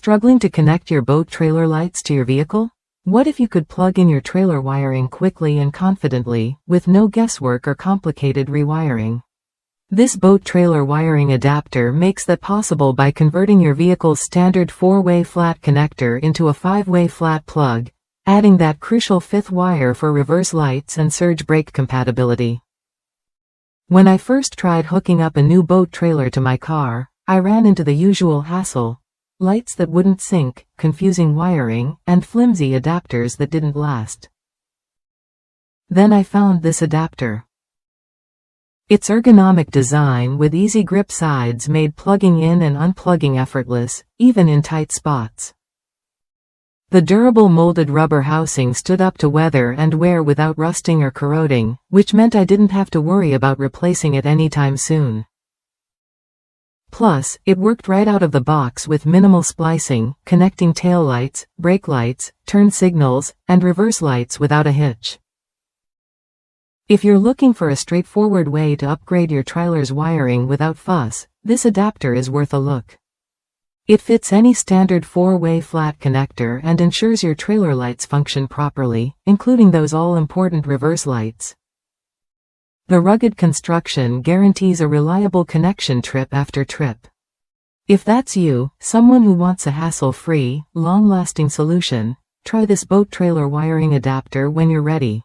Struggling to connect your boat trailer lights to your vehicle? What if you could plug in your trailer wiring quickly and confidently, with no guesswork or complicated rewiring? This boat trailer wiring adapter makes that possible by converting your vehicle's standard 4-way flat connector into a 5-way flat plug, adding that crucial 5th wire for reverse lights and surge brake compatibility. When I first tried hooking up a new boat trailer to my car, I ran into the usual hassle: lights that wouldn't sync, confusing wiring, and flimsy adapters that didn't last. Then I found this adapter. Its ergonomic design with easy grip sides made plugging in and unplugging effortless, even in tight spots. The durable molded rubber housing stood up to weather and wear without rusting or corroding, which meant I didn't have to worry about replacing it anytime soon. Plus, it worked right out of the box with minimal splicing, connecting taillights, brake lights, turn signals, and reverse lights without a hitch. If you're looking for a straightforward way to upgrade your trailer's wiring without fuss, this adapter is worth a look. It fits any standard 4-way flat connector and ensures your trailer lights function properly, including those all-important reverse lights. The rugged construction guarantees a reliable connection trip after trip. If that's you, someone who wants a hassle-free, long-lasting solution, try this boat trailer wiring adapter when you're ready.